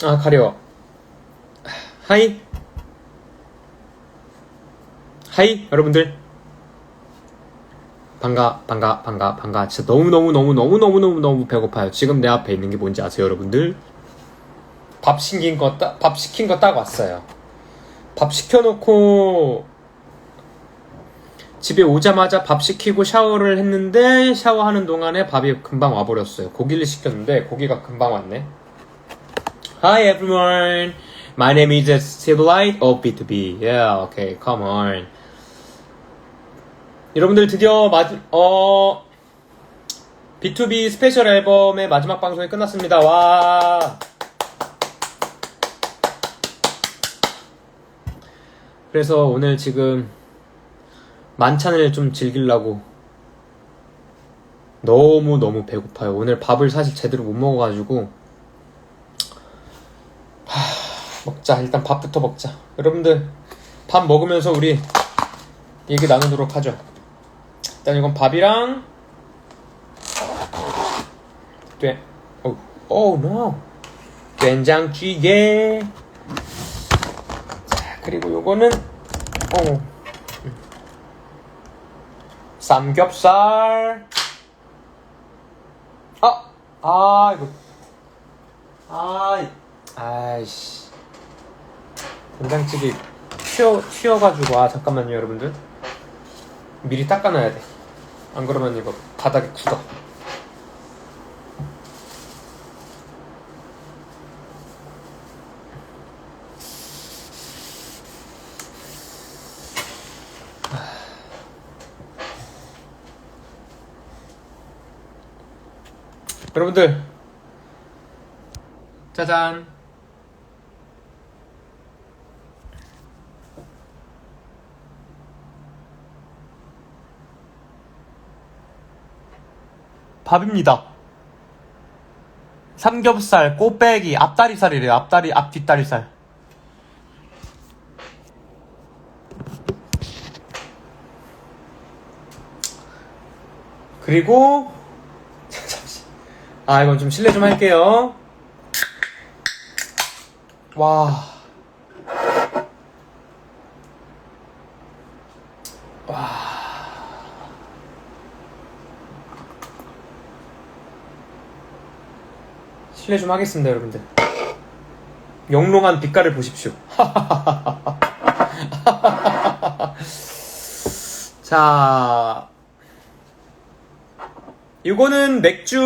아, 가려. 하이. 하이, 여러분들. 반가. 진짜 너무 배고파요. 지금 내 앞에 있는 게 뭔지 아세요, 여러분들? 밥 시킨 거 딱 왔어요. 밥 시켜놓고 집에 오자마자 밥 시키고 샤워를 했는데 샤워하는 동안에 밥이 금방 와버렸어요. 고기를 시켰는데 고기가 금방 왔네. Hi everyone, my name is Silverlight of B2B. Yeah, okay, come on. 여러분들 드디어 B2B 스페셜 앨범의 마지막 방송이 끝났습니다. 와. 그래서 오늘 지금 만찬을 좀 즐기려고 너무 배고파요. 오늘 밥을 사실 제대로 못 먹어가지고 먹자. 일단 밥부터 먹자. 여러분들 밥 먹으면서 우리 얘기 나누도록 하죠. 일단 이건 밥이랑 된장찌개. 자, 그리고 요거는 삼겹살. 이거 아이씨, 된장찌개 튀어가지고. 잠깐만요, 여러분들. 미리 닦아놔야 돼. 안 그러면 이거 바닥에 굳어. 여러분들, 짜잔. 밥입니다. 삼겹살, 꼬배기, 앞다리살이래요. 앞 뒷다리살. 그리고 이건 좀 실례 좀 할게요. 와. 실례 좀 하겠습니다, 여러분들. 영롱한 빛깔을 보십시오. 자, 이거는 맥주인데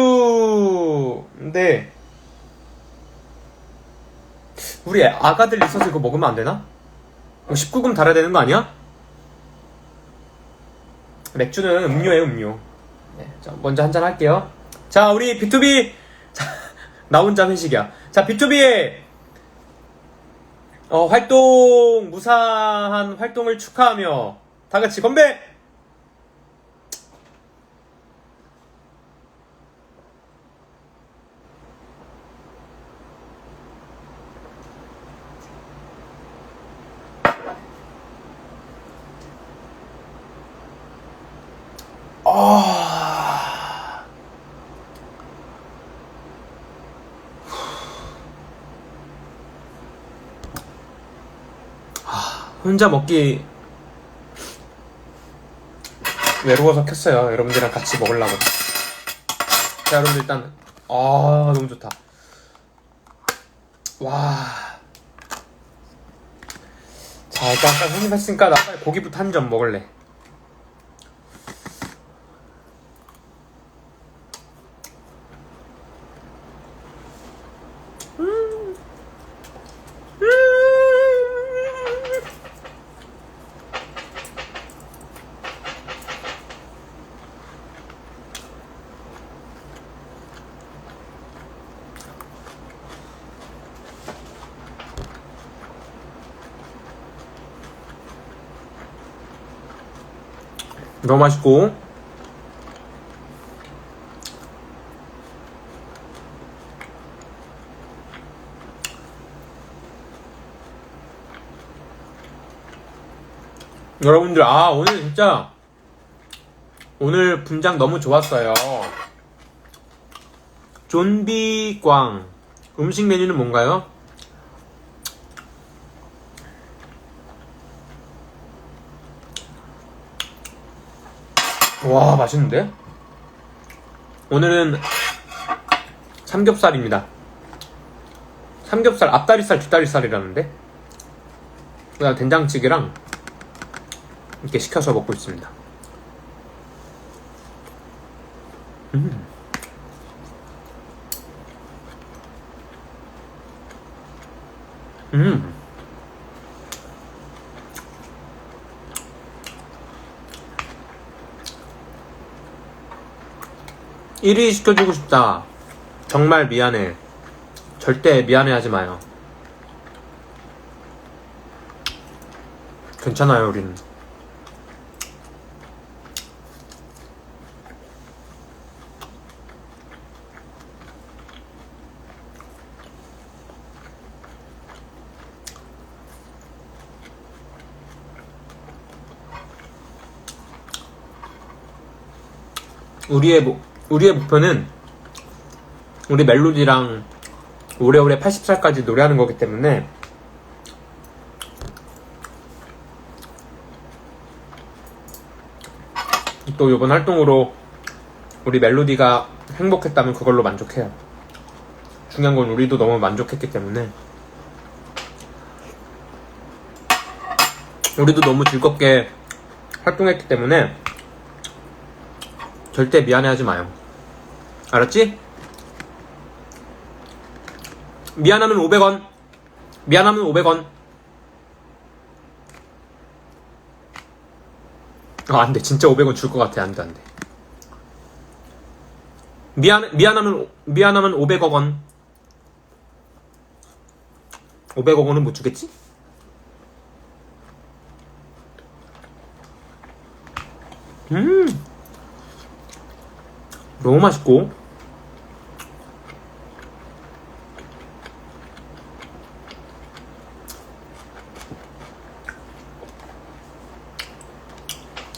우리 아가들 있어서 이거 먹으면 안 되나? 19금 달아야 되는 거 아니야? 맥주는 음료예요, 음료. 네, 자, 먼저 한잔 할게요. 자, 우리 B2B. 나 혼자 회식이야. 자, B2B의 무사한 활동을 축하하며 다 같이 건배! 혼자 먹기 외로워서 켰어요. 여러분들이랑 같이 먹으려고. 자, 여러분들 일단 너무 좋다. 와. 자, 일단 아까 손님 했으니까 나 빨리 고기부터 한 점 먹을래. 너무 맛있고. 여러분들, 오늘 진짜 오늘 분장 너무 좋았어요. 존비광 음식 메뉴는 뭔가요? 와, 맛있는데? 오늘은 삼겹살입니다. 삼겹살, 앞다리살, 뒷다리살이라는데? 그냥 된장찌개랑 이렇게 시켜서 먹고 있습니다. 음. 음. 1위 시켜주고 싶다. 정말 미안해. 절대 미안해하지 마요. 괜찮아요, 우린. 우리의 목표는 우리 멜로디랑 오래오래 80살까지 노래하는 거기 때문에 또 이번 활동으로 우리 멜로디가 행복했다면 그걸로 만족해요. 중요한 건 우리도 너무 만족했기 때문에 우리도 너무 즐겁게 활동했기 때문에 절대 미안해하지 마요. 알았지? 미안하면 500원. 미안하면 500원. 안돼. 진짜 500원 줄 것 같아. 안돼. 미안하면 500억 원. 500억 원은 못 주겠지? 너무 맛있고.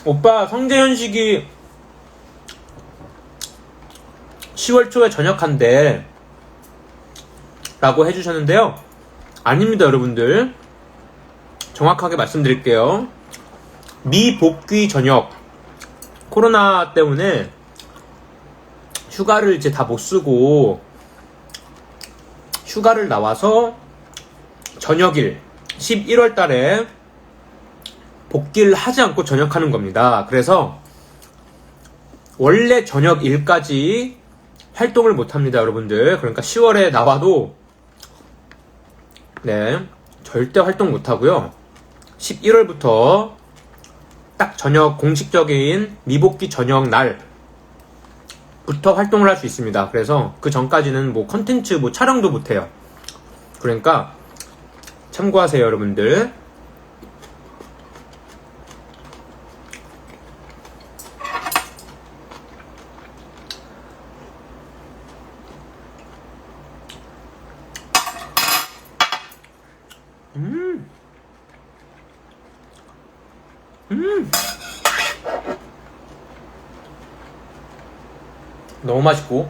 오빠 성재현식이 10월 초에 전역한대 라고 해주셨는데요. 아닙니다, 여러분들. 정확하게 말씀드릴게요. 미복귀 전역. 코로나 때문에 휴가를 이제 다 못 쓰고 휴가를 나와서 전역일 11월 달에 복귀를 하지 않고 전역하는 겁니다. 그래서 원래 전역일까지 활동을 못 합니다, 여러분들. 그러니까 10월에 나와도 네, 절대 활동 못 하고요. 11월부터 딱 전역 공식적인 미복귀 전역 날부터 활동을 할 수 있습니다. 그래서 그 전까지는 뭐 컨텐츠 뭐 촬영도 못 해요. 그러니까 참고하세요, 여러분들. 너무 맛있고.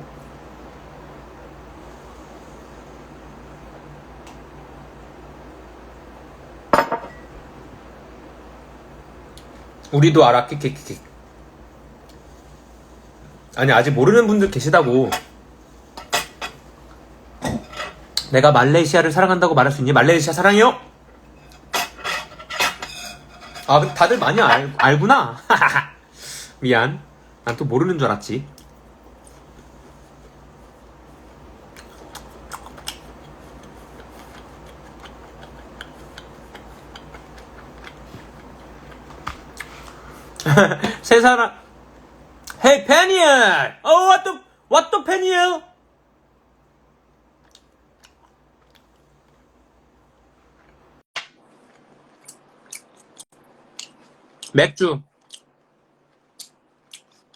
우리도 알아. 킥킥킥. 아니, 아직 모르는 분들 계시다고. 내가 말레이시아를 사랑한다고 말할 수 있니? 말레이시아 사랑해요? 아, 다들 많이 알구나. 미안. 난 또 모르는 줄 알았지. 세 사람. Hey, Peniel! Oh, what the Peniel? 맥주.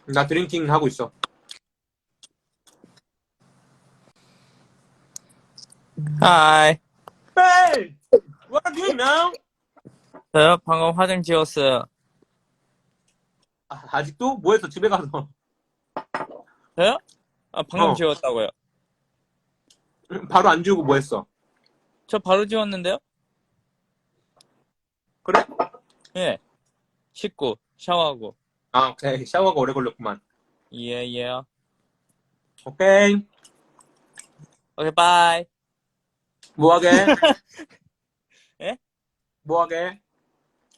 나 드링킹 하고 있어. 하이. Hey! What are you doing now? 저요? 방금 화장 지웠어요. 아직도? 뭐 했어? 집에 가서. 저요? 방금 어. 지웠다고요. 바로 안 지우고 뭐 했어? 저 바로 지웠는데요? 그래? 예. 씻고, 샤워하고. 아, 오케이. 샤워가 오래 걸렸구만. 예. 오케이. 오케이, 바이. 뭐 하게? 예? 뭐 하게?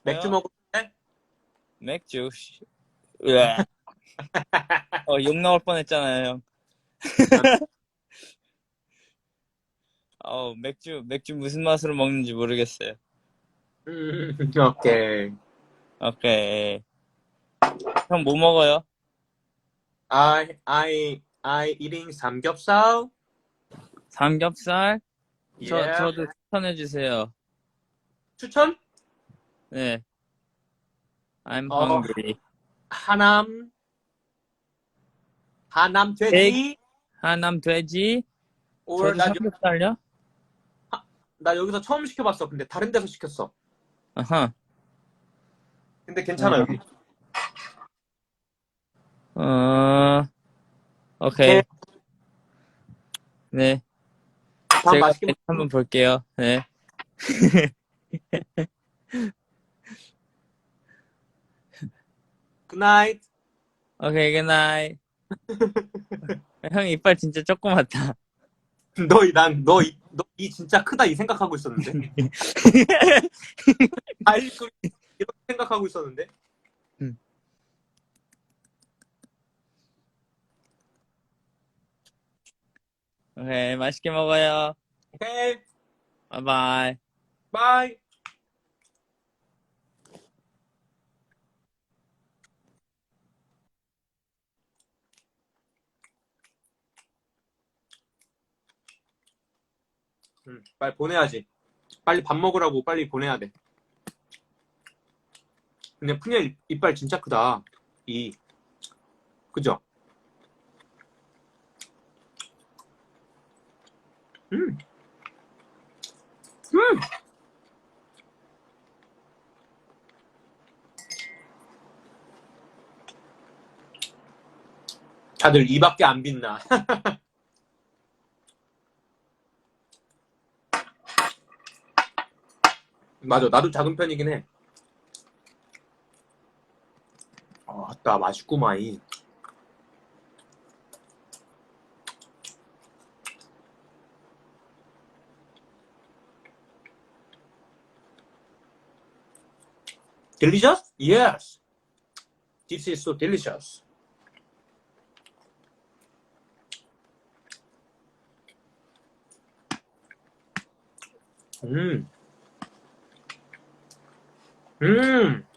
맥주 저요? 먹을래? 맥주. 으아. 욕 나올 뻔했잖아요, 형. 맥주 무슨 맛으로 먹는지 모르겠어요. 오케이. 오케이. 형 뭐 먹어요? I eating 삼겹살. 삼겹살? Yeah. 저도 추천해주세요. 추천? 네. I'm 어, hungry. 하남 백? 돼지. 하남 돼지? or 저도 삼겹살요? 나 여기서 처음 시켜봤어. 근데 다른 데서 시켰어. 아하. 근데 괜찮아, 여기. 오케이. 네. 밥 제가 맛있게 메뉴 한번 볼게요. 네. 굿나잇. 오케이, 굿나잇. 형 이빨 진짜 조그맣다. 너 이 진짜 크다 이 생각하고 있었는데. 아이고 이렇게 생각하고 있었는데. 오케이, 맛있게 먹어요. 오케이. 바이바이. 바이. 빨리 보내야지. 빨리 밥 먹으라고 빨리 보내야 돼. 근데 푸니엘 이빨 진짜 크다. 그죠? 음. 다들 이밖에 안 빛나. 맞아, 나도 작은 편이긴 해. 아따, 맛있구만. Delicious? Yes. This is so delicious.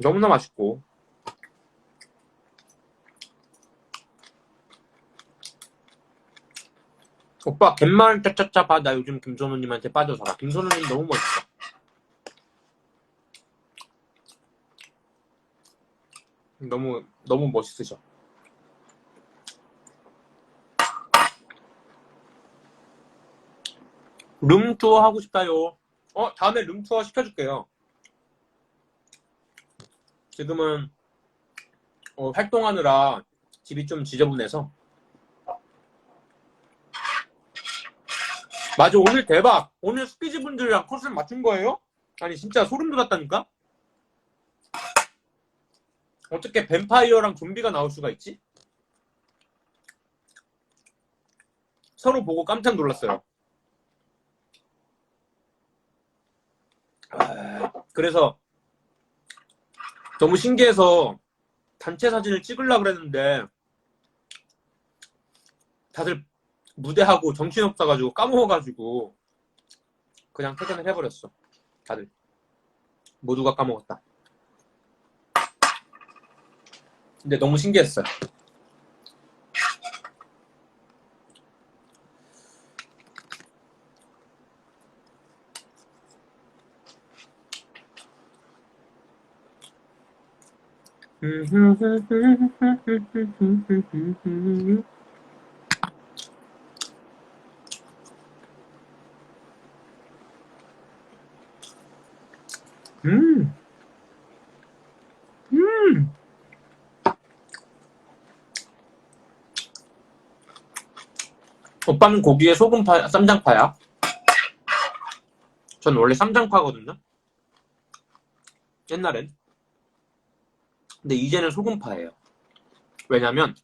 너무나 맛있고. 오빠, 갯마을 짜짜짜 봐. 나 요즘 김선우님한테 빠져서. 김선우님 너무 멋있어. 너무 멋있으셔. 룸투어 하고 싶다요. 다음에 룸투어 시켜줄게요. 지금은 활동하느라 집이 좀 지저분해서. 맞아, 오늘 대박. 오늘 스피지 분들이랑 컷을 맞춘 거예요? 아니 진짜 소름 돋았다니까. 어떻게 뱀파이어랑 좀비가 나올 수가 있지? 서로 보고 깜짝 놀랐어요. 그래서 너무 신기해서 단체 사진을 찍으려고 그랬는데 다들 무대하고 정신없어가지고 까먹어가지고 그냥 퇴근을 해버렸어. 다들 모두가 까먹었다. 근데 너무 신기했어요. 오빠는 고기에 소금파, 쌈장파야? 전 원래 쌈장파거든요. 옛날엔. 근데 이제는 소금파예요. 왜냐면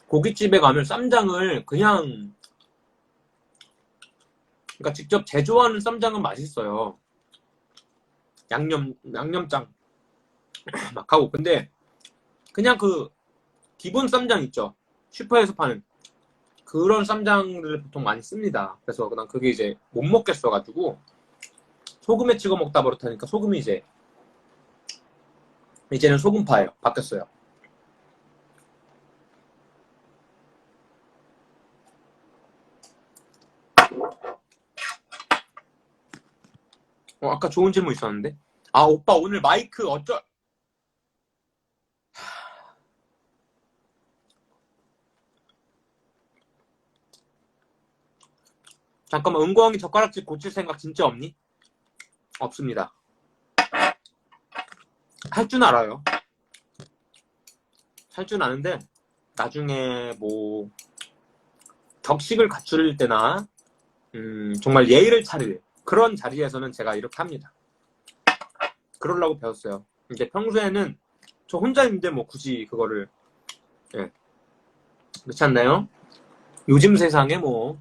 고깃집에 가면 쌈장을 그냥 그러니까 직접 제조하는 쌈장은 맛있어요. 양념장 막 하고. 근데 그냥 그 기본 쌈장 있죠. 슈퍼에서 파는 그런 쌈장들을 보통 많이 씁니다. 그래서 그냥 그게 이제 못 먹겠어가지고 소금에 찍어 먹다 버릇하니까 소금이 이제는 소금파예요. 바뀌었어요. 아까 좋은 질문 있었는데. 아, 오빠 오늘 마이크 잠깐만, 은광이 젓가락질 고칠 생각 진짜 없니? 없습니다. 할 줄 알아요. 할 줄 아는데 나중에 뭐 격식을 갖출 때나 정말 예의를 차릴 그런 자리에서는 제가 이렇게 합니다. 그러려고 배웠어요. 이제 평소에는 저 혼자 있는데 뭐 굳이 그거를 예. 그렇지 않나요? 요즘 세상에 뭐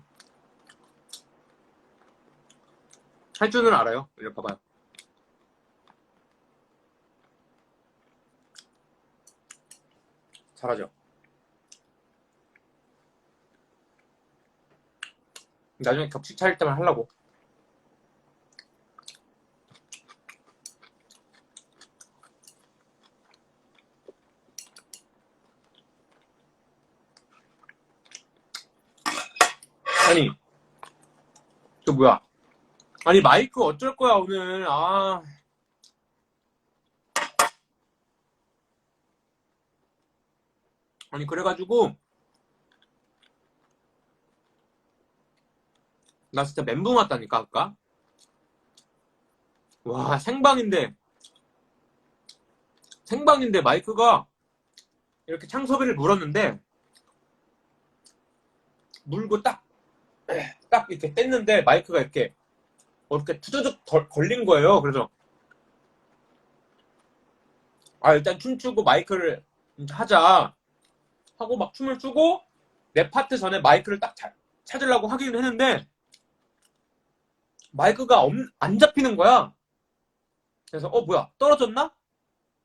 할 줄은 알아요. 이렇게 봐봐요. 잘하죠. 나중에 격식 차릴 때만 하려고. 아니 또 뭐야? 아니 마이크 어쩔 거야 오늘. 아니 그래가지고 나 진짜 멘붕 왔다니까 아까. 와 생방인데 마이크가 이렇게 창섭이를 물었는데 물고 딱 이렇게 뗐는데 마이크가 이렇게 투두둑 걸린 거예요. 그래서 일단 춤추고 마이크를 하자 하고 막 춤을 추고 내 파트 전에 마이크를 딱 찾으려고 하긴 했는데 마이크가 안 잡히는 거야. 그래서 뭐야 떨어졌나?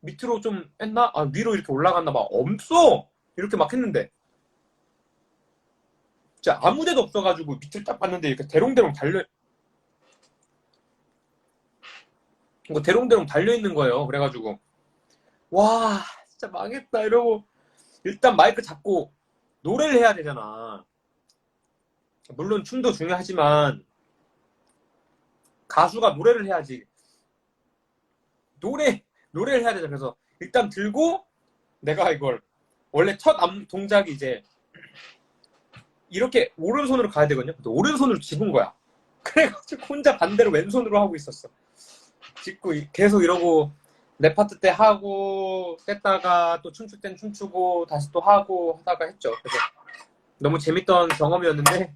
밑으로 좀 했나? 위로 이렇게 올라갔나 봐. 없어! 이렇게 막 했는데 진짜 아무 데도 없어가지고 밑을 딱 봤는데 이렇게 대롱대롱 달려있는 거예요. 그래가지고 와 진짜 망했다 이러고 일단 마이크 잡고 노래를 해야 되잖아. 물론 춤도 중요하지만 가수가 노래를 해야지. 노래를 해야 되잖아. 그래서 일단 들고 내가 이걸 원래 첫 동작이 이제 이렇게 오른손으로 가야 되거든요. 오른손으로 집은 거야. 그래가지고 혼자 반대로 왼손으로 하고 있었어. 짚고 계속 이러고 내 파트 때 하고 뗐다가 또 춤출 땐 춤추고 다시 또 하고 하다가 했죠. 그래서 너무 재밌던 경험이었는데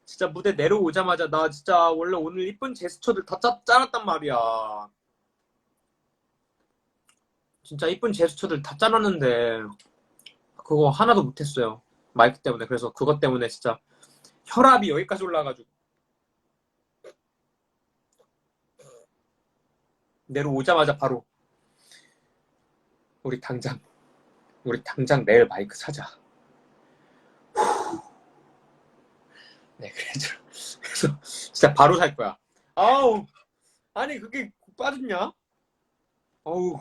진짜 무대 내려오자마자 나 진짜 원래 오늘 이쁜 제스처들 다 짜놨단 말이야. 진짜 이쁜 제스처들 다 짜놨는데 그거 하나도 못했어요. 마이크 때문에. 그래서 그것 때문에 진짜 혈압이 여기까지 올라가지고 내려오자마자 바로 우리 당장 내일 마이크 사자. 네, 그래서 진짜 바로 살 거야. 아니 그게 빠졌냐? 우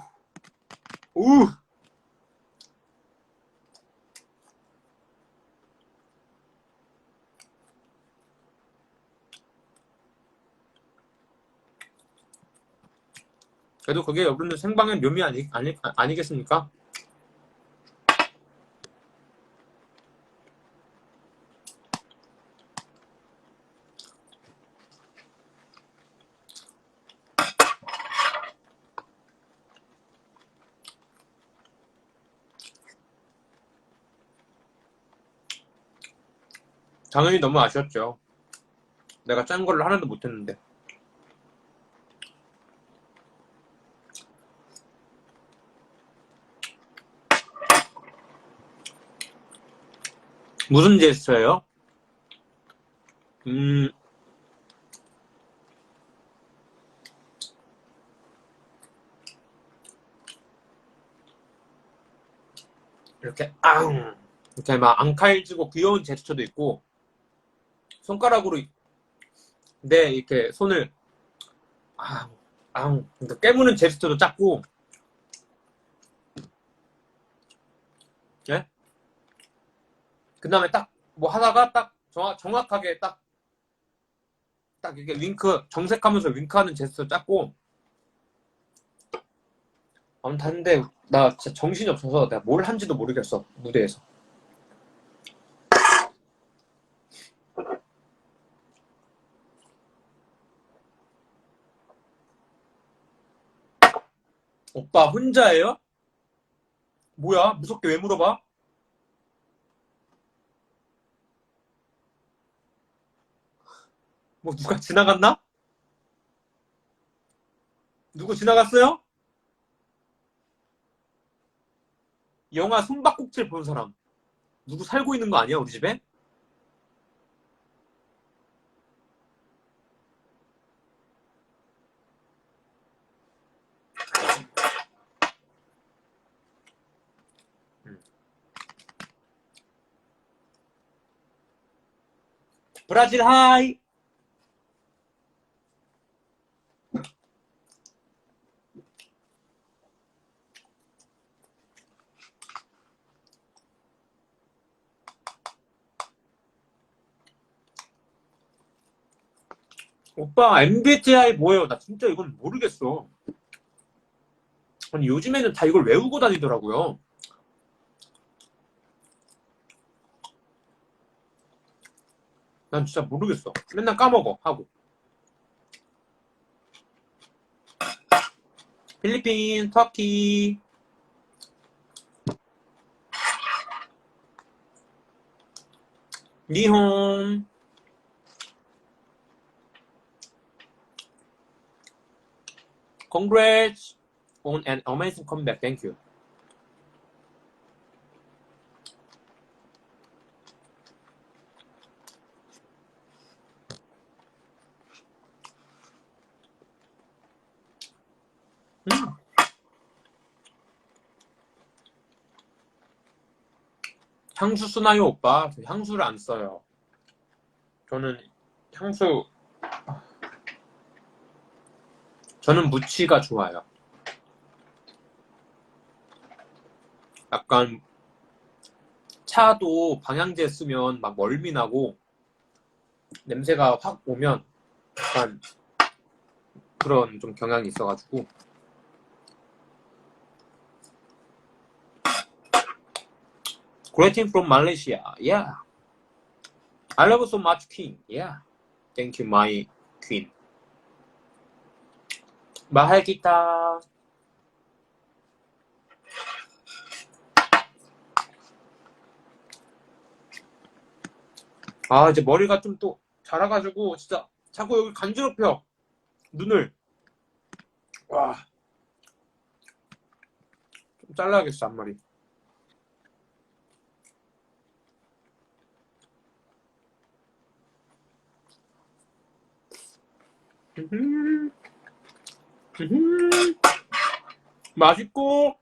그래도 그게 여러분들 생방의 묘미 아니겠습니까? 당연히 너무 아쉬웠죠. 내가 짠 거를 하나도 못했는데. 무슨 제스처예요? 이렇게 이렇게 막 앙칼지고 귀여운 제스처도 있고 손가락으로 내 이렇게 손을 그러니까 깨무는 제스처도 작고 예? 그 다음에 딱 뭐 하다가 딱 정확하게 딱 이렇게 윙크 정색하면서 윙크하는 제스처 작고 아무튼 하는데 나 진짜 정신이 없어서 내가 뭘 한지도 모르겠어 무대에서. 오빠 혼자예요? 뭐야 무섭게 왜 물어봐? 뭐 누가 지나갔나? 누구 지나갔어요? 영화 숨바꼭질 본 사람 누구 살고 있는 거 아니야 우리 집에? 브라질 하이. 오빠 MBTI 뭐예요? 나 진짜 이건 모르겠어. 아니 요즘에는 다 이걸 외우고 다니더라고요. 난 진짜 모르겠어. 맨날 까먹어 하고. 필리핀, 터키, 니혼. Congrats on an amazing comeback. Thank you. 향수 쓰나요, 오빠? 저 향수를 안 써요. 저는 향수, 저는 무치가 좋아요. 약간 차도 방향제 쓰면 막 멀미 나고 냄새가 확 오면 약간 그런 좀 경향이 있어가지고. Greeting from Malaysia. Yeah. I love so much Queen. Yeah. Thank you, my Queen. Mahal kita. 아, 이제 머리가 좀 또 자라가지고 진짜 자꾸 여기 간지럽혀. 눈을. 와. 좀 잘라야겠어, 앞머리. 맛있고.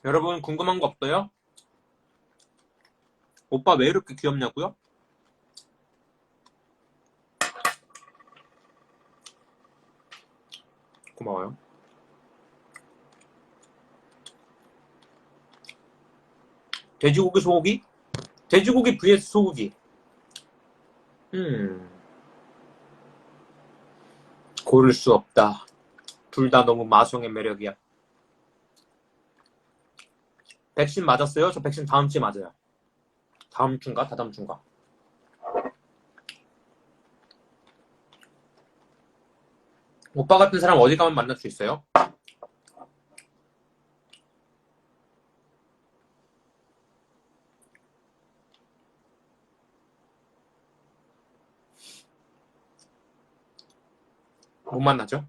여러분 궁금한 거 없어요? 오빠 왜 이렇게 귀엽냐고요? 고마워요. 돼지고기 소고기? 돼지고기 vs 소고기. 고를 수 없다. 둘 다 너무 마성의 매력이야. 백신 맞았어요? 저 백신 다음 주에 맞아요. 다음 주인가? 다다음 주인가? 오빠 같은 사람 어디 가면 만날 수 있어요? 못 만나죠?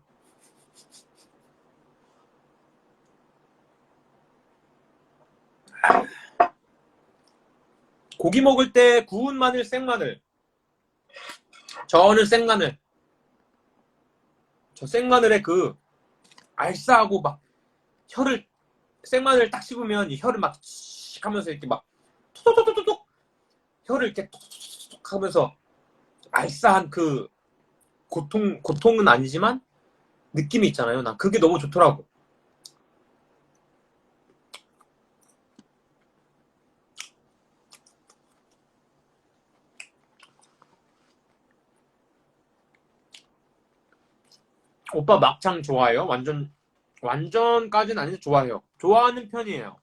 고기 먹을 때 구운 마늘, 생마늘. 저는 생마늘. 저 생마늘에 그 알싸하고 막 혀를 생마늘 딱 씹으면 이 혀를 막 하면서 이렇게 막 톡톡톡톡톡 혀를 이렇게 톡톡톡 하면서 알싸한 그 고통은 아니지만 느낌이 있잖아요. 난 그게 너무 좋더라고. 오빠 막창 좋아해요? 완전까지는 아닌데 좋아해요. 좋아하는 편이에요.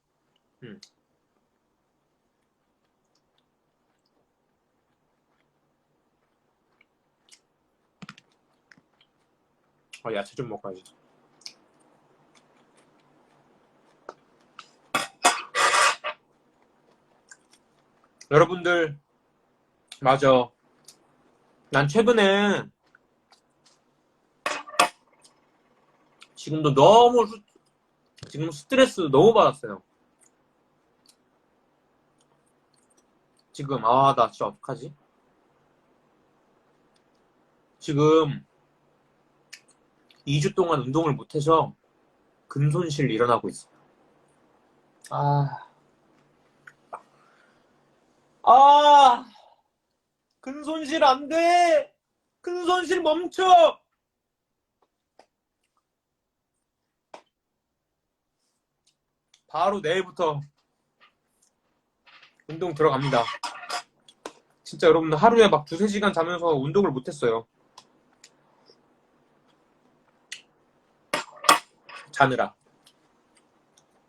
야채 좀 먹어야지. 여러분들, 맞아. 난 최근에 지금도 지금 스트레스 너무 받았어요. 지금 나 진짜 어떡하지? 지금 2주 동안 운동을 못해서 근손실 일어나고 있어요. 근손실 안 돼! 근손실 멈춰! 바로 내일부터 운동 들어갑니다. 진짜 여러분들 하루에 막 2-3시간 자면서 운동을 못했어요. 자느라.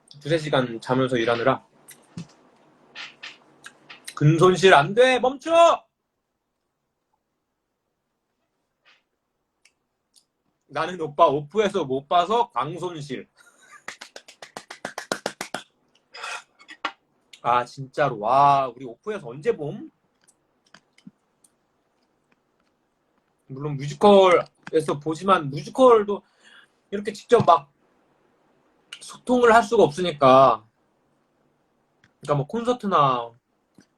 2-3시간 자면서 일하느라. 근손실 안 돼! 멈춰! 나는 오빠 오프에서 못 봐서 광손실. 진짜로. 와, 우리 오프에서 언제 봄? 물론 뮤지컬에서 보지만 뮤지컬도 이렇게 직접 막 소통을 할 수가 없으니까. 그러니까 뭐 콘서트나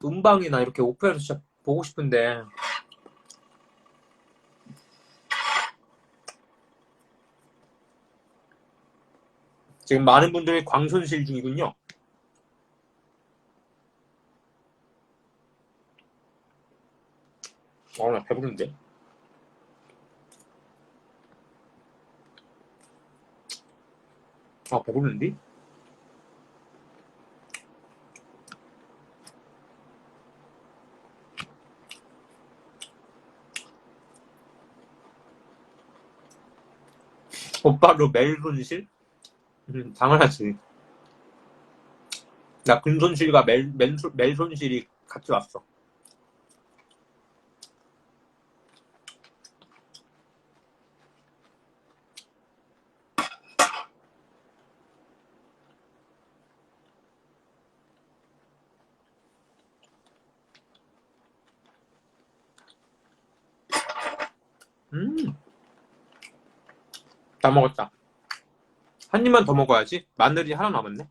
음방이나 이렇게 오프에서 진짜 보고 싶은데. 지금 많은 분들이 광손실 중이군요. 나 배부른데. 배부른데? 오빠로 매일 손실? 당연하지. 나 근손실과 매일 손실이 같이 왔어. 다 먹었다. 한 입만 더 먹어야지. 마늘이 하나 남았네.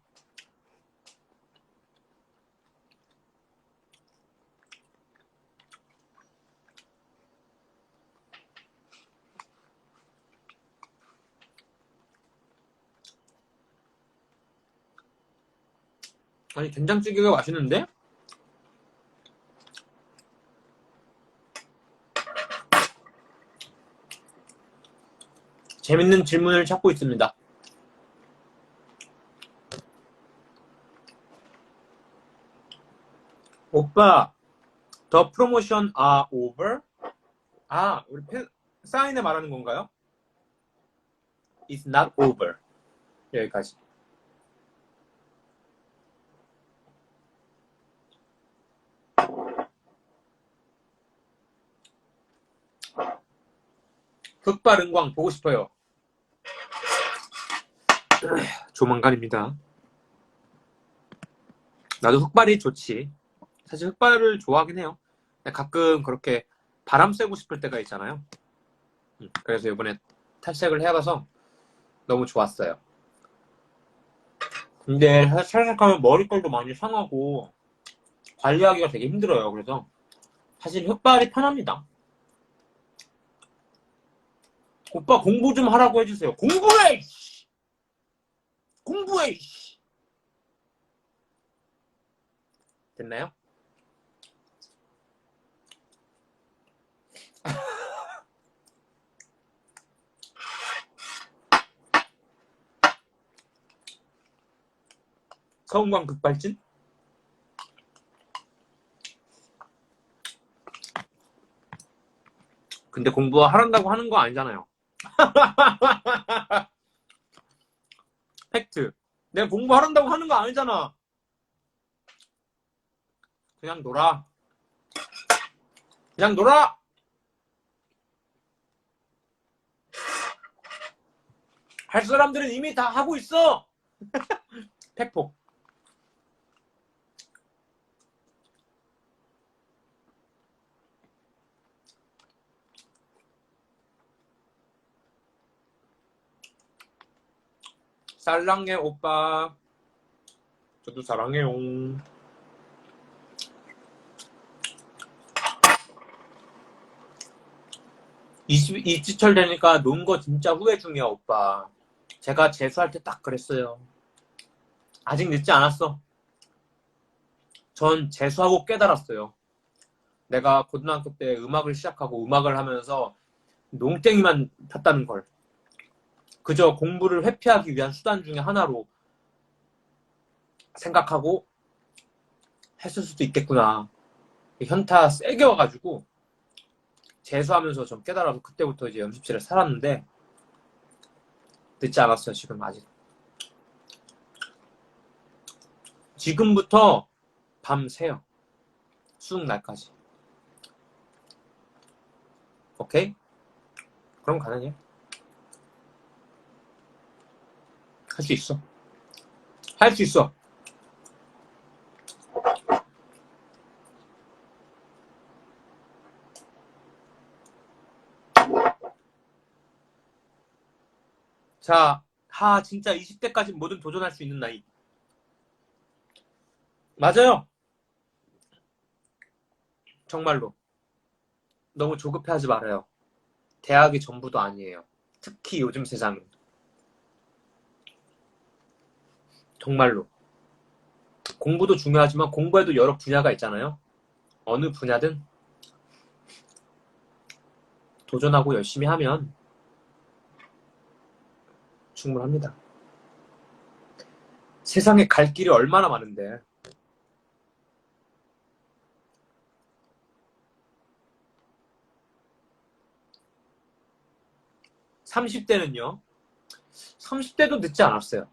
아니, 된장찌개가 맛있는데? 재밌는 질문을 찾고 있습니다. 오빠, 더 프로모션 are over? 우리 사인에 말하는 건가요? It's not over. 여기까지. 흑발은광 보고 싶어요. 조만간입니다. 나도 흑발이 좋지. 사실 흑발을 좋아하긴 해요. 가끔 그렇게 바람 쐬고 싶을 때가 있잖아요. 그래서 이번에 탈색을 해봐서 너무 좋았어요. 근데 탈색하면 머리털도 많이 상하고 관리하기가 되게 힘들어요. 그래서 사실 혓발이 편합니다. 오빠 공부 좀 하라고 해주세요. 공부해! 공부해! 됐나요? 서운광 급발진? 근데 공부하란다고 하는 거 아니잖아요. 팩트. 내가 공부하란다고 하는 거 아니잖아. 그냥 놀아. 그냥 놀아! 할 사람들은 이미 다 하고 있어! 팩폭. 사랑해 오빠. 저도 사랑해요. 이지철 되니까 논 거 진짜 후회 중이야 오빠. 제가 재수할 때 딱 그랬어요. 아직 늦지 않았어. 전 재수하고 깨달았어요. 내가 고등학교 때 음악을 시작하고 음악을 하면서 농땡이만 폈다는 걸. 그저 공부를 회피하기 위한 수단 중에 하나로 생각하고 했을 수도 있겠구나. 현타 세게 와가지고 재수하면서 좀 깨달아서 그때부터 이제 연습실에 살았는데 늦지 않았어요. 지금 아직. 지금부터 밤 새요. 수능 날까지. 오케이? 그럼 가능해. 할 수 있어. 할 수 있어. 자, 진짜 20대까지 뭐든 도전할 수 있는 나이. 맞아요. 정말로. 너무 조급해하지 말아요. 대학이 전부도 아니에요. 특히 요즘 세상은. 정말로. 공부도 중요하지만 공부에도 여러 분야가 있잖아요. 어느 분야든 도전하고 열심히 하면 충분합니다. 세상에 갈 길이 얼마나 많은데. (30대는요) 30대도 늦지 않았어요.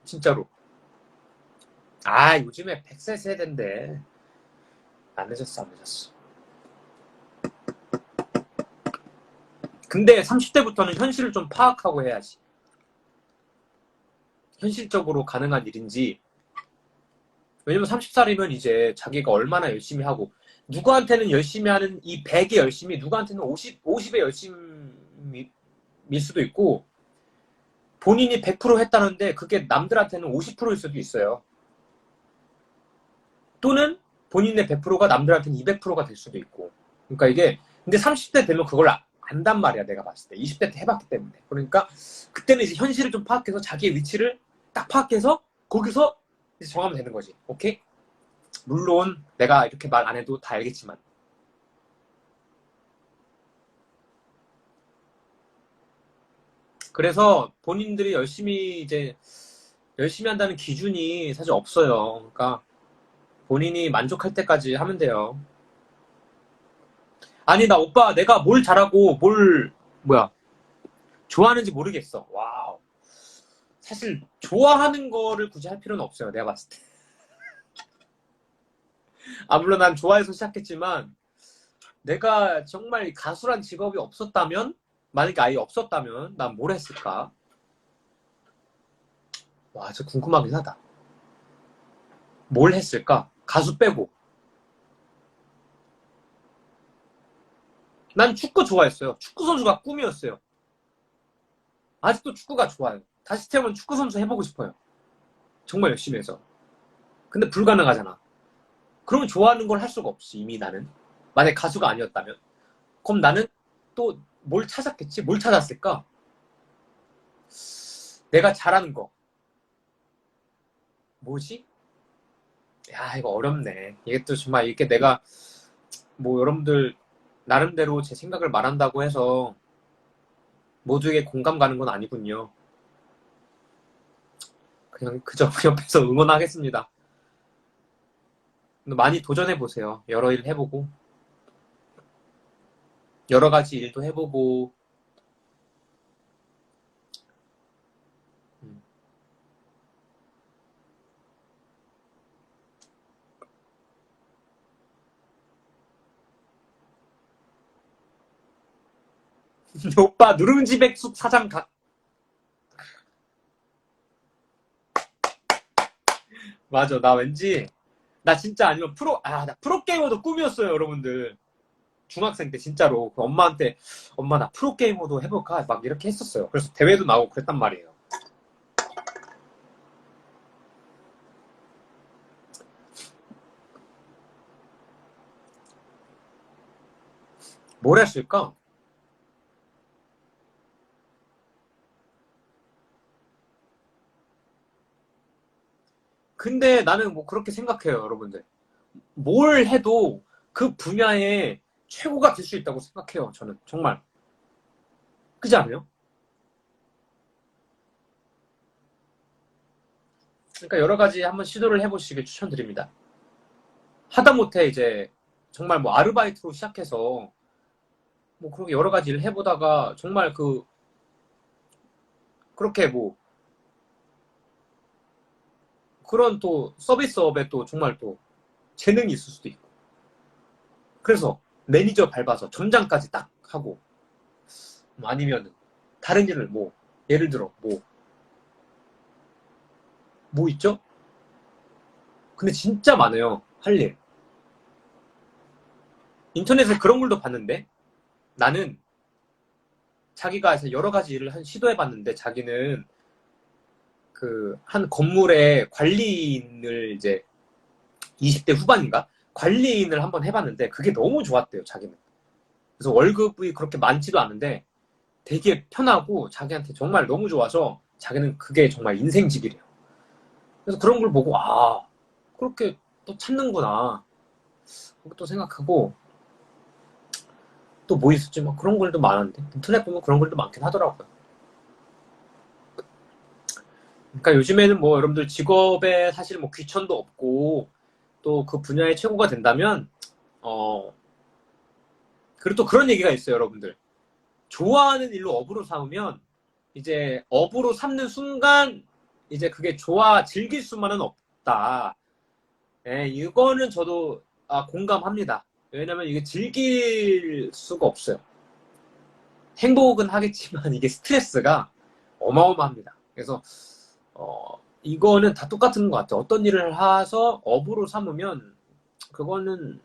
진짜로. 요즘에 100세 세대인데 안 늦었어. 근데 30대부터는 현실을 좀 파악하고 해야지. 현실적으로 가능한 일인지. 왜냐면 30살이면 이제 자기가 얼마나 열심히 하고, 누구한테는 열심히 하는 이 100의 열심이 누구한테는 50의 열심일 수도 있고, 본인이 100% 했다는데 그게 남들한테는 50%일 수도 있어요. 또는 본인의 100%가 남들한테는 200%가 될 수도 있고. 그러니까 이게, 근데 30대 되면 그걸 안단 말이야, 내가 봤을 때. 20대 때 해봤기 때문에. 그러니까 그때는 이제 현실을 좀 파악해서 자기의 위치를 딱 파악해서 거기서 이제 정하면 되는 거지. 오케이? 물론 내가 이렇게 말 안 해도 다 알겠지만. 그래서 본인들이 열심히 한다는 기준이 사실 없어요. 그러니까 본인이 만족할 때까지 하면 돼요. 아니, 나 오빠 내가 뭘 잘하고 좋아하는지 모르겠어. 와우. 사실 좋아하는 거를 굳이 할 필요는 없어요. 내가 봤을 때. 물론 난 좋아해서 시작했지만 내가 정말 가수란 직업이 없었다면, 만약에 아예 없었다면 난 뭘 했을까? 와, 진짜 궁금하긴 하다. 뭘 했을까? 가수 빼고. 난 축구 좋아했어요. 축구 선수가 꿈이었어요. 아직도 축구가 좋아요. 다시 태어나면 축구 선수 해보고 싶어요. 정말 열심히 해서. 근데 불가능하잖아. 그러면 좋아하는 걸 할 수가 없지, 이미 나는. 만약 가수가 아니었다면. 그럼 나는 또 뭘 찾았겠지? 뭘 찾았을까? 내가 잘하는 거. 뭐지? 야, 이거 어렵네. 이게 또 정말 이게 내가 뭐 여러분들 나름대로 제 생각을 말한다고 해서 모두에게 공감 가는 건 아니군요. 그냥 그저 옆에서 응원하겠습니다. 많이 도전해보세요. 여러 일 해보고 여러 가지 일도 해보고 오빠 누룽지 백숙 사장 맞아. 나 왠지 나 진짜 아니면 나 프로게이머도 꿈이었어요, 여러분들. 중학생 때 진짜로 그 엄마한테 엄마 나 프로게이머도 해볼까? 막 이렇게 했었어요. 그래서 대회도 나오고 그랬단 말이에요. 뭘 했을까? 근데 나는 뭐 그렇게 생각해요, 여러분들. 뭘 해도 그 분야에 최고가 될 수 있다고 생각해요, 저는. 정말. 그지 않아요? 그러니까 여러 가지 한번 시도를 해보시길 추천드립니다. 하다못해 이제 정말 뭐 아르바이트로 시작해서 뭐 그렇게 여러 가지 일을 해보다가 정말 그렇게 뭐 그런 또 서비스업에 또 정말 또 재능이 있을 수도 있고. 그래서 매니저 밟아서 점장까지 딱 하고 아니면 다른 일을 뭐 예를 들어 뭐 있죠? 근데 진짜 많아요. 할 일. 인터넷에 그런 글도 봤는데 나는 자기가 여러 가지 일을 시도해봤는데 자기는 그 한 건물의 관리인을 이제 20대 후반인가? 관리인을 한번 해봤는데 그게 너무 좋았대요, 자기는. 그래서 월급이 그렇게 많지도 않은데 되게 편하고 자기한테 정말 너무 좋아서 자기는 그게 정말 인생직이래요. 그래서 그런 걸 보고 그렇게 또 찾는구나 또 생각하고 또 뭐 있었지? 막 그런 글도 많은데 인터넷 보면 그런 글도 많긴 하더라고요. 그러니까 요즘에는 뭐 여러분들 직업에 사실 뭐 귀천도 없고 또 그 분야의 최고가 된다면 그리고 또 그런 얘기가 있어요, 여러분들. 좋아하는 일로 업으로 삼으면 이제 업으로 삼는 순간 이제 그게 즐길 수만은 없다. 예, 이거는 저도 공감합니다. 왜냐면 이게 즐길 수가 없어요. 행복은 하겠지만 이게 스트레스가 어마어마합니다. 그래서 이거는 다 똑같은 것 같아요. 어떤 일을 해서 업으로 삼으면 그거는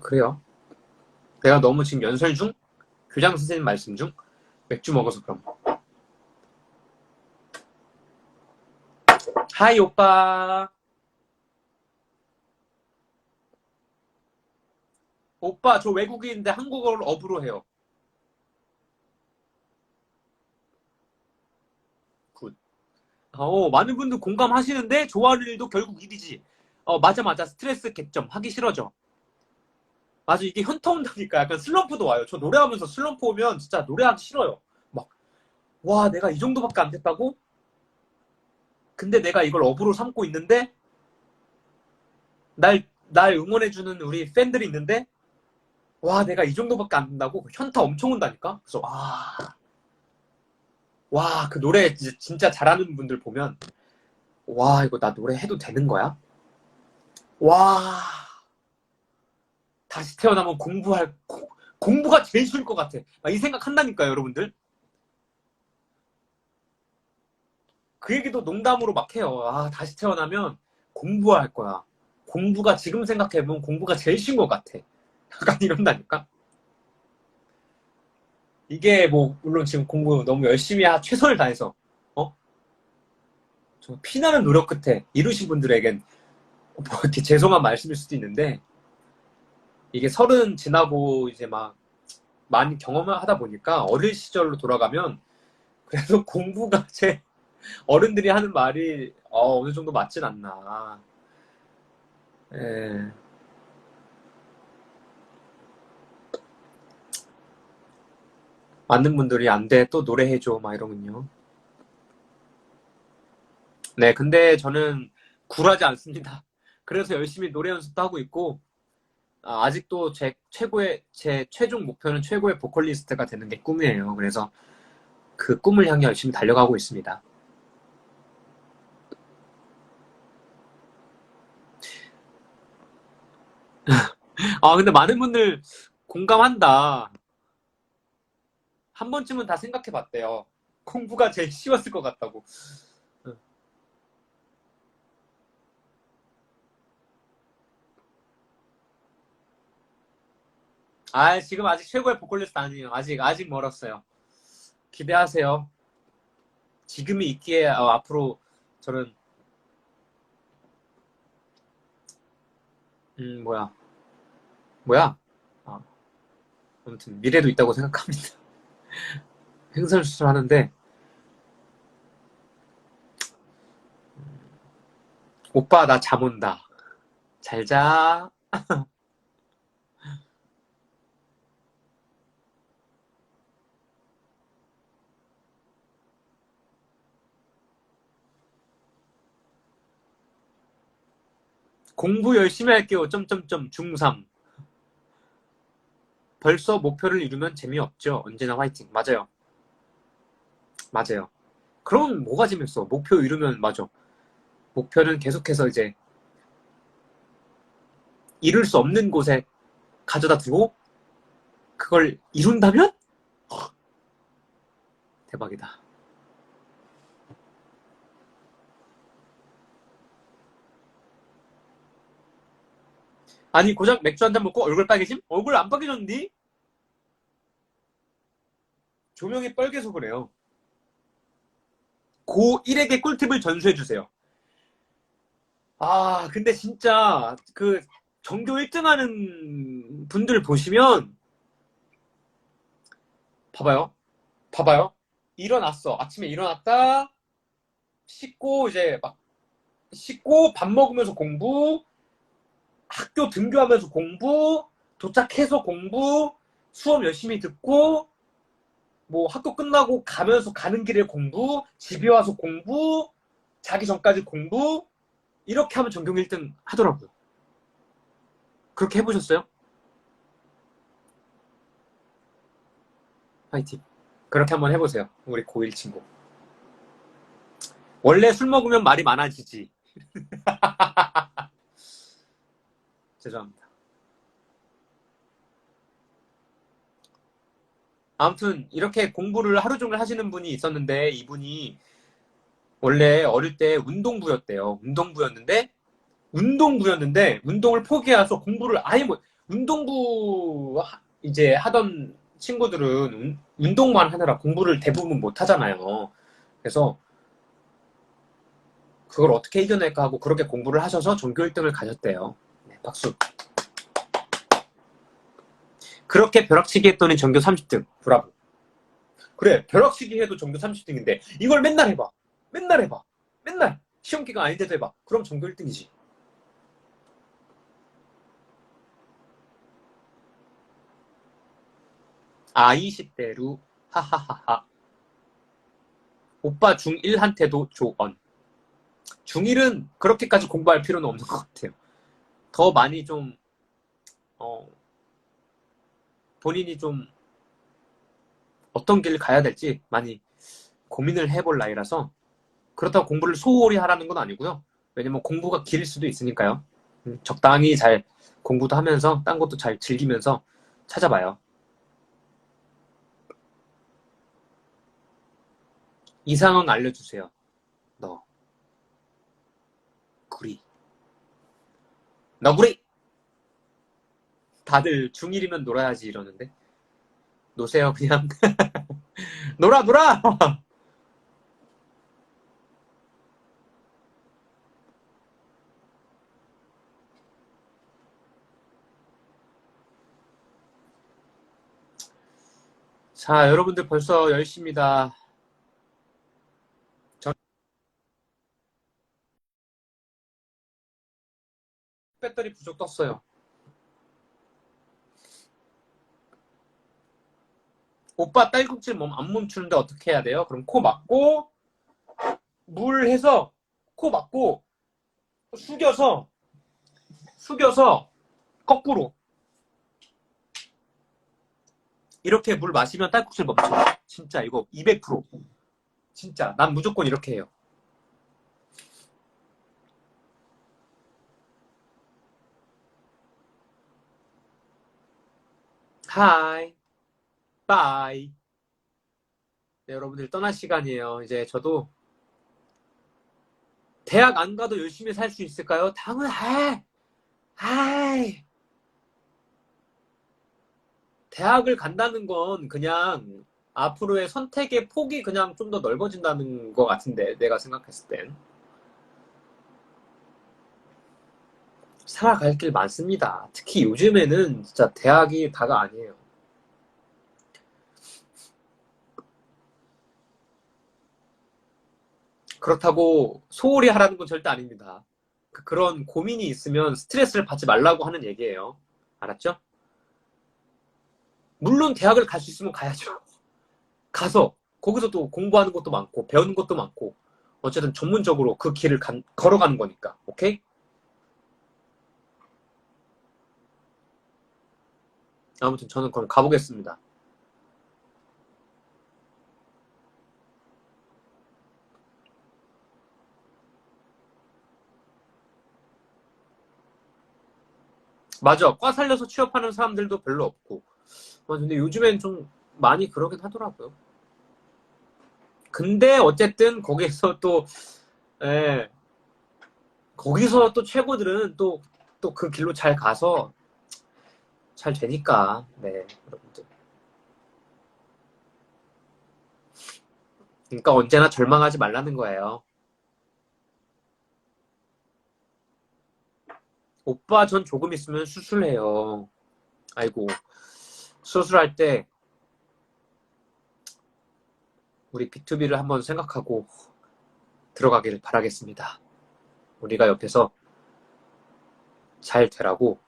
그래요. 내가 너무 지금 연설 중? 교장 선생님 말씀 중? 맥주 먹어서 그런 거. 하이 오빠. 오빠 저 외국인인데 한국어를 업으로 해요. 굿. 많은 분들 공감하시는데 좋아하는 일도 결국 일이지. 맞아. 스트레스 객점 하기 싫어져. 맞아, 이게 현타 온다니까. 약간 슬럼프도 와요. 저 노래하면서 슬럼프 오면 진짜 노래하기 싫어요. 막 와, 내가 이 정도밖에 안 됐다고? 근데 내가 이걸 업으로 삼고 있는데 날 응원해주는 우리 팬들이 있는데 와, 내가 이 정도밖에 안 된다고? 현타 엄청 온다니까? 그래서 그 노래 진짜 잘하는 분들 보면 와, 이거 나 노래 해도 되는 거야? 와, 다시 태어나면 공부가 제일 쉬울 것 같아. 이 생각 한다니까요, 여러분들. 그 얘기도 농담으로 막 해요. 다시 태어나면 공부할 거야. 공부가 지금 생각해보면 공부가 제일 쉬운 것 같아. 약간 이런다니까? 이게 뭐, 물론 지금 공부 너무 열심히 최선을 다해서, 정말 피나는 노력 끝에 이루신 분들에겐 뭐 이렇게 죄송한 말씀일 수도 있는데, 이게 30 지나고 이제 막 많이 경험을 하다 보니까 어릴 시절로 돌아가면 그래도 공부가 제 어른들이 하는 말이 어느 정도 맞진 않나. 예. 많은 분들이 안 돼, 또 노래해줘, 막 이러군요. 네, 근데 저는 굴하지 않습니다. 그래서 열심히 노래 연습도 하고 있고, 아직도 제 최종 목표는 최고의 보컬리스트가 되는 게 꿈이에요. 그래서 그 꿈을 향해 열심히 달려가고 있습니다. 근데 많은 분들 공감한다. 한 번쯤은 다 생각해 봤대요. 공부가 제일 쉬웠을 것 같다고. 지금 아직 최고의 보컬리스트 아니에요. 아직 멀었어요. 기대하세요. 지금이 있기에 앞으로 저는 뭐야? 아무튼 미래도 있다고 생각합니다. 횡설수설 하는데, 오빠 나 잠 온다. 잘 자. 공부 열심히 할게요. 중3. 벌써 목표를 이루면 재미없죠. 언제나 화이팅. 맞아요. 맞아요. 그럼 뭐가 재밌어? 목표 이루면 맞아. 목표는 계속해서 이제 이룰 수 없는 곳에 가져다 두고 그걸 이룬다면? 대박이다. 아니 고작 맥주 한 잔 먹고 얼굴 빨개짐? 얼굴 안 빨개졌니? 조명이 빨개서 그래요. 고1에게 꿀팁을 전수해주세요. 근데 진짜 그 전교 1등 하는 분들 보시면 봐봐요. 일어났어. 아침에 일어났다. 씻고 밥 먹으면서 공부, 학교 등교하면서 공부, 도착해서 공부, 수업 열심히 듣고, 뭐 학교 끝나고 가면서 가는 길에 공부, 집에 와서 공부, 자기 전까지 공부, 이렇게 하면 전교 1등 하더라고요. 그렇게 해보셨어요? 화이팅. 그렇게 한번 해보세요. 우리 고1 친구. 원래 술 먹으면 말이 많아지지. 죄송합니다. 아무튼 이렇게 공부를 하루 종일 하시는 분이 있었는데, 이분이 원래 어릴 때 운동부였대요. 운동부였는데 운동을 포기해서 공부를 아예 못. 운동부 이제 하던 친구들은 운동만 하느라 공부를 대부분 못 하잖아요. 그래서 그걸 어떻게 이겨낼까 하고 그렇게 공부를 하셔서 전교 1등을 가셨대요. 네, 박수. 그렇게 벼락치기 했더니 전교 30등. 브라보. 그래, 벼락치기 해도 전교 30등인데 이걸 맨날 해봐. 맨날 시험 기간 아닌데도 해봐. 그럼 전교 1등이지. 20대루 하하하하. 오빠 중1한테도 조언. 중1은 그렇게까지 공부할 필요는 없는 것 같아요. 더 많이 좀 본인이 좀 어떤 길을 가야 될지 많이 고민을 해볼 나이라서, 그렇다고 공부를 소홀히 하라는 건 아니고요. 왜냐면 공부가 길 수도 있으니까요. 적당히 잘 공부도 하면서 딴 것도 잘 즐기면서 찾아봐요. 이상형 알려주세요. 너 구리. 너구리. 다들 중1이면 놀아야지 이러는데 노세요 그냥. 놀아. 자, 여러분들 벌써 10시입니다. 배터리 부족 떴어요. 오빠 딸꾹질 안 멈추는데 어떻게 해야 돼요? 그럼 코 막고 물 해서 코 막고 숙여서 거꾸로 이렇게 물 마시면 딸꾹질 멈춰요. 진짜 이거 200%. 진짜 난 무조건 이렇게 해요. 하이 바이. 네, 여러분들 떠날 시간이에요. 이제 저도 대학 안 가도 열심히 살 수 있을까요? 당연히 하이. 대학을 간다는 건 그냥 앞으로의 선택의 폭이 그냥 좀 더 넓어진다는 것 같은데, 내가 생각했을 땐. 살아갈 길 많습니다. 특히 요즘에는 진짜 대학이 다가 아니에요. 그렇다고 소홀히 하라는 건 절대 아닙니다. 그런 고민이 있으면 스트레스를 받지 말라고 하는 얘기예요. 알았죠? 물론 대학을 갈 수 있으면 가야죠. 가서 거기서 또 공부하는 것도 많고 배우는 것도 많고 어쨌든 전문적으로 그 길을 걸어가는 거니까. 오케이? 아무튼 저는 그럼 가보겠습니다. 맞아. 과 살려서 취업하는 사람들도 별로 없고. 근데 요즘엔 좀 많이 그러긴 하더라고요. 근데 어쨌든 거기서 또 예, 거기서 또 최고들은 또 그 길로 잘 가서 잘 되니까. 네, 여러분들. 그러니까 언제나 절망하지 말라는 거예요. 오빠 전 조금 있으면 수술해요. 아이고, 수술할 때 우리 B2B를 한번 생각하고 들어가기를 바라겠습니다. 우리가 옆에서 잘 되라고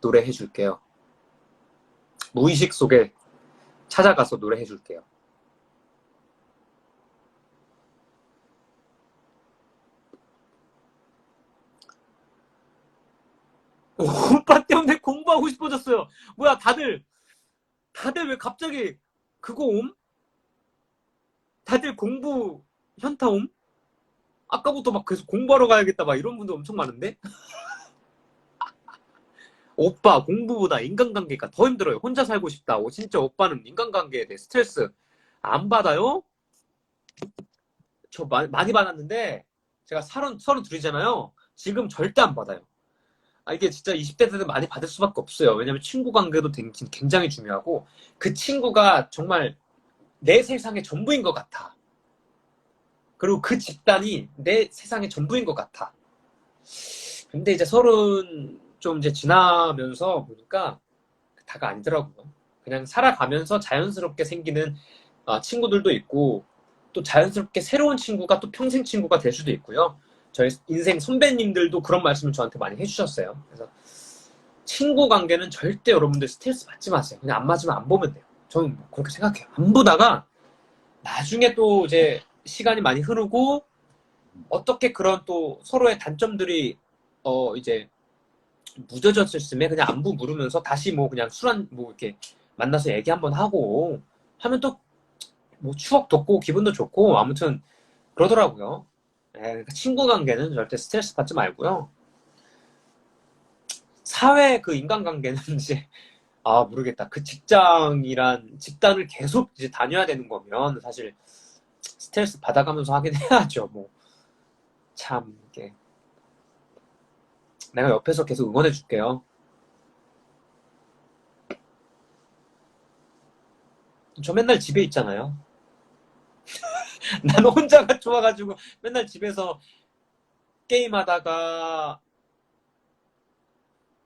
노래해 줄게요. 무의식 속에 찾아가서 노래해 줄게요. 오빠 때문에 공부하고 싶어졌어요. 뭐야, 다들 왜 갑자기 그거 옴? 다들 공부 현타 옴? 아까부터 막 계속 공부하러 가야겠다 막 이런 분들 엄청 많은데? 오빠 공부보다 인간관계가 더 힘들어요. 혼자 살고 싶다고. 진짜 오빠는 인간관계에 대해 스트레스 안 받아요? 저 많이 받았는데 제가 32이잖아요. 지금 절대 안 받아요. 이게 진짜 20대 때는 많이 받을 수밖에 없어요. 왜냐면 친구 관계도 굉장히 중요하고 그 친구가 정말 내 세상의 전부인 것 같아. 그리고 그 집단이 내 세상의 전부인 것 같아. 근데 이제 30 좀 이제 지나면서 보니까 다가 아니더라고요. 그냥 살아가면서 자연스럽게 생기는 친구들도 있고 또 자연스럽게 새로운 친구가 또 평생 친구가 될 수도 있고요. 저희 인생 선배님들도 그런 말씀을 저한테 많이 해주셨어요. 그래서 친구 관계는 절대 여러분들 스트레스 받지 마세요. 그냥 안 맞으면 안 보면 돼요. 저는 뭐 그렇게 생각해요. 안 보다가 나중에 또 이제 시간이 많이 흐르고 어떻게 그런 또 서로의 단점들이 이제 무뎌졌을 쯤에 그냥 안부 물으면서 다시 뭐 그냥 뭐 이렇게 만나서 얘기 한번 하고 하면 또 뭐 추억 돋고 기분도 좋고 아무튼 그러더라고요. 그러니까 친구 관계는 절대 스트레스 받지 말고요. 사회 그 인간관계는 이제 모르겠다. 그 직장이란 집단을 계속 이제 다녀야 되는 거면 사실 스트레스 받아가면서 하긴 해야죠. 뭐 참 이게 내가 옆에서 계속 응원해 줄게요. 저 맨날 집에 있잖아요. 나는 혼자가 좋아가지고 맨날 집에서 게임하다가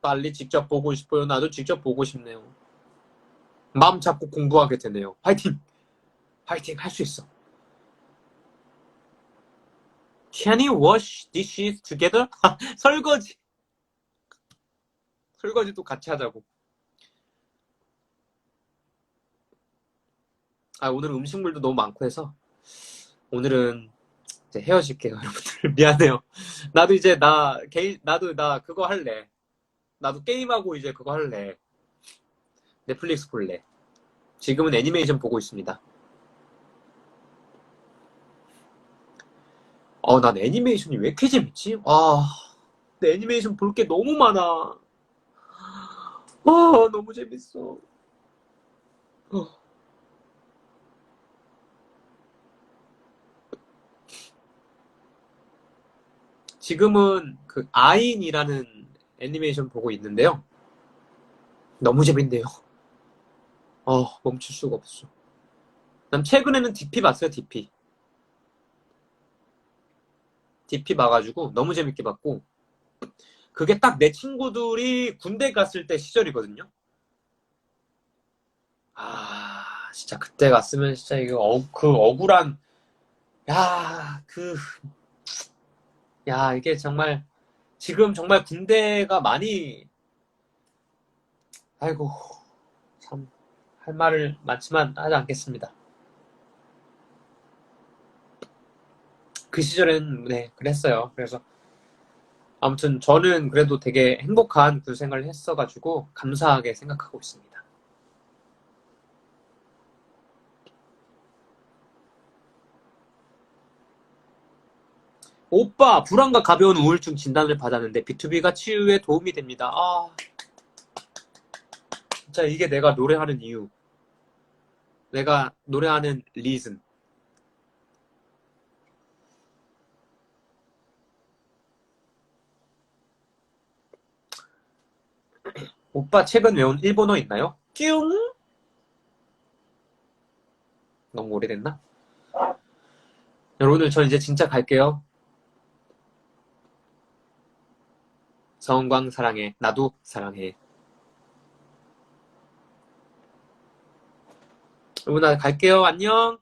빨리 직접 보고 싶어요. 나도 직접 보고 싶네요. 마음 잡고 공부하게 되네요. 화이팅! 화이팅! 할 수 있어. Can you wash dishes together? 설거지. 설거지도 같이 하자고. 오늘 음식물도 너무 많고 해서 오늘은 이제 헤어질게요, 여러분들. 미안해요. 나도 이제 나도 그거 할래. 나도 게임하고 이제 그거 할래. 넷플릭스 볼래. 지금은 애니메이션 보고 있습니다. 난 애니메이션이 왜 이렇게 재밌지? 내 애니메이션 볼 게 너무 많아. 너무 재밌어. 지금은 그 아인이라는 애니메이션 보고 있는데요. 너무 재밌네요. 멈출 수가 없어. 난 최근에는 DP 봤어요, DP. DP 봐가지고 너무 재밌게 봤고, 그게 딱 내 친구들이 군대 갔을 때 시절이거든요. 진짜 그때 갔으면 진짜 이거 그 억울한, 이게 정말 지금 정말 군대가 많이, 아이고, 참 할 말을 많지만 하지 않겠습니다. 그 시절엔 네 그랬어요. 그래서 아무튼 저는 그래도 되게 행복한 군 생활을 했어가지고 감사하게 생각하고 있습니다. 오빠, 불안과 가벼운 우울증 진단을 받았는데 B2B가 치유에 도움이 됩니다. 진짜 이게 내가 노래하는 이유. 내가 노래하는 리즌. 오빠 최근 외운 일본어 있나요? 뀨! 너무 오래됐나? 여러분들 저 이제 진짜 갈게요. 서은광 사랑해. 나도 사랑해. 여러분 나 갈게요. 안녕.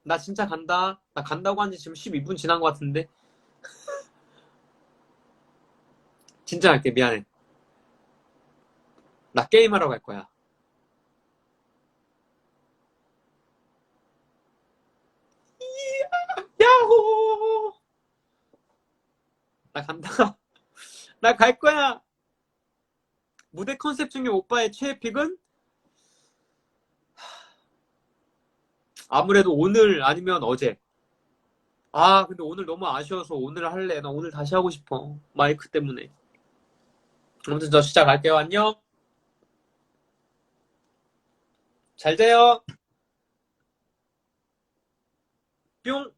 나 진짜 간다. 나 간다고 한 지 지금 12분 지난 것 같은데. 진짜 갈게. 미안해. 나 게임하러 갈 거야. 야호! 나 간다. 나 갈 거야. 무대 컨셉 중에 오빠의 최애 픽은? 아무래도 오늘 아니면 어제. 근데 오늘 너무 아쉬워서 오늘 할래. 나 오늘 다시 하고 싶어. 마이크 때문에. 아무튼 저 진짜 갈게요. 안녕. 잘 자요. 뿅.